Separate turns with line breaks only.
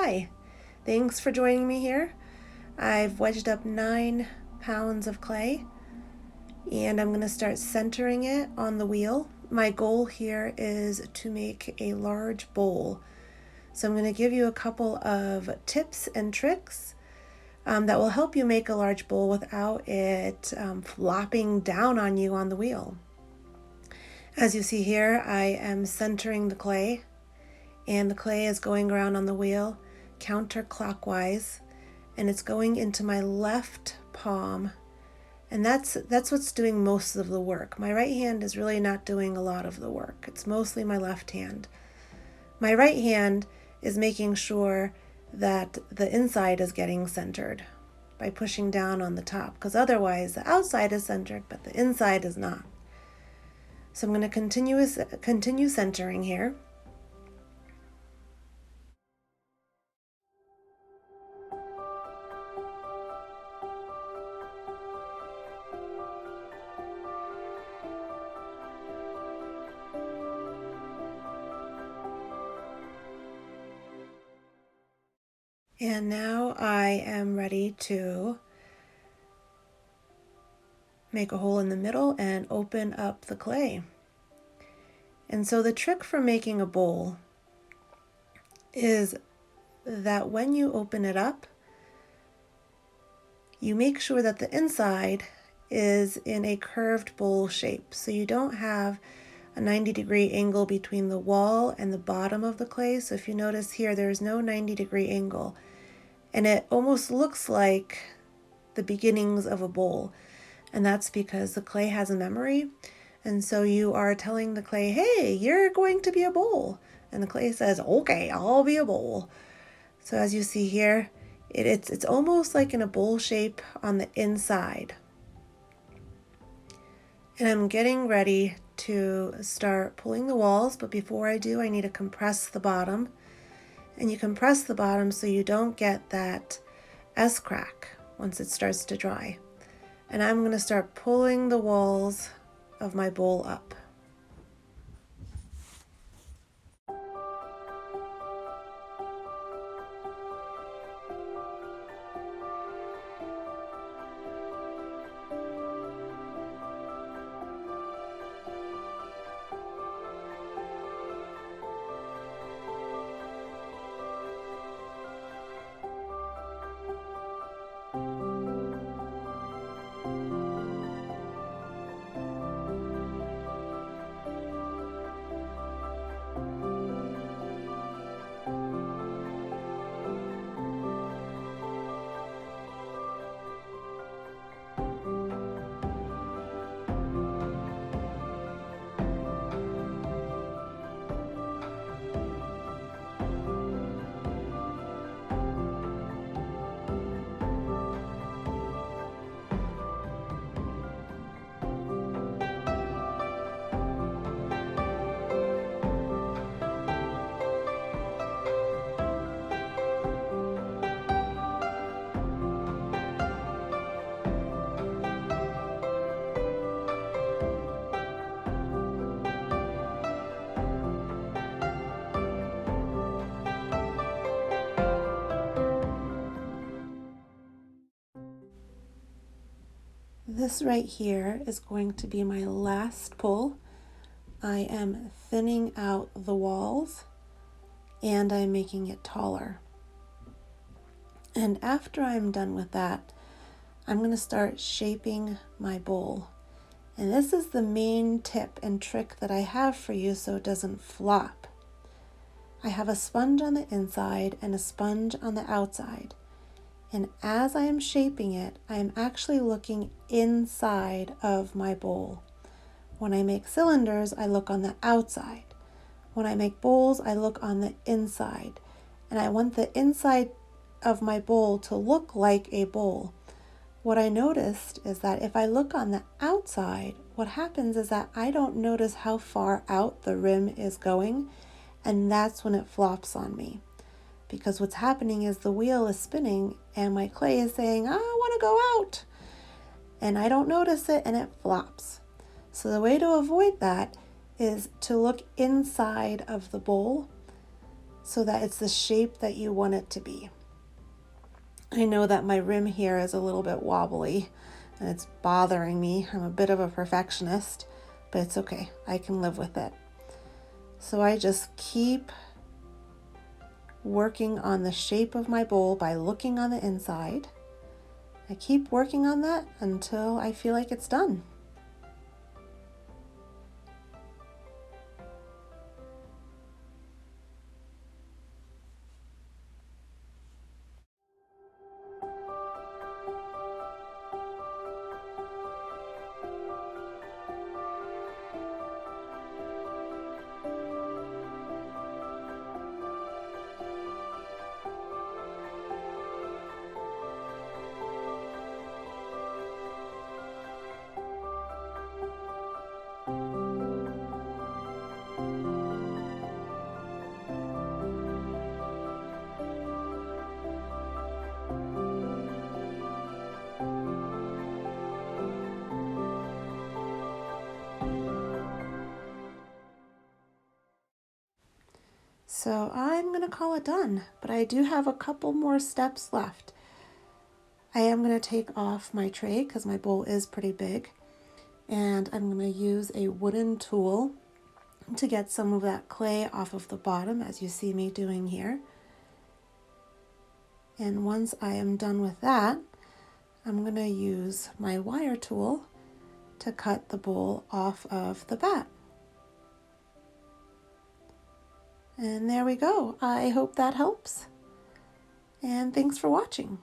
Hi, thanks for joining me here. I've wedged up 9 pounds of clay and I'm going to start centering it on the wheel. My goal here is to make a large bowl. So I'm going to give you a couple of tips and tricks that will help you make a large bowl without it flopping down on you on the wheel. As you see here, I am centering the clay, and the clay is going around on the wheel counterclockwise, and it's going into my left palm, and that's what's doing most of the work. My right hand is really not doing a lot of the work. It's mostly my left hand. My right hand is making sure that the inside is getting centered by pushing down on the top, because otherwise the outside is centered but the inside is not. So I'm going to continue centering here. And now I am ready to make a hole in the middle and open up the clay. And so the trick for making a bowl is that when you open it up, you make sure that the inside is in a curved bowl shape. So you don't have a 90-degree angle between the wall and the bottom of the clay. So if you notice here, there's no 90-degree angle. And it almost looks like the beginnings of a bowl. And that's because the clay has a memory. And so you are telling the clay, hey, you're going to be a bowl. And the clay says, okay, I'll be a bowl. So as you see here, it's almost like in a bowl shape on the inside. And I'm getting ready to start pulling the walls, but before I do, I need to compress the bottom. And you compress the bottom so you don't get that S-crack once it starts to dry. And I'm going to start pulling the walls of my bowl up. This right here is going to be my last pull. I am thinning out the walls and I'm making it taller. And after I'm done with that, I'm going to start shaping my bowl. And this is the main tip and trick that I have for you so it doesn't flop. I have a sponge on the inside and a sponge on the outside. And as I am shaping it, I am actually looking inside of my bowl. When I make cylinders, I look on the outside. When I make bowls, I look on the inside. And I want the inside of my bowl to look like a bowl. What I noticed is that if I look on the outside, what happens is that I don't notice how far out the rim is going, and that's when it flops on me. Because what's happening is the wheel is spinning and my clay is saying, I want to go out. And I don't notice it and it flops. So the way to avoid that is to look inside of the bowl so that it's the shape that you want it to be. I know that my rim here is a little bit wobbly and it's bothering me. I'm a bit of a perfectionist, but it's okay. I can live with it. So I just keep working on the shape of my bowl by looking on the inside. I keep working on that until I feel like it's done. So I'm going to call it done, but I do have a couple more steps left. I am going to take off my tray because my bowl is pretty big, and I'm going to use a wooden tool to get some of that clay off of the bottom, as you see me doing here. And once I am done with that, I'm going to use my wire tool to cut the bowl off of the bat. And there we go. I hope that helps. And thanks for watching.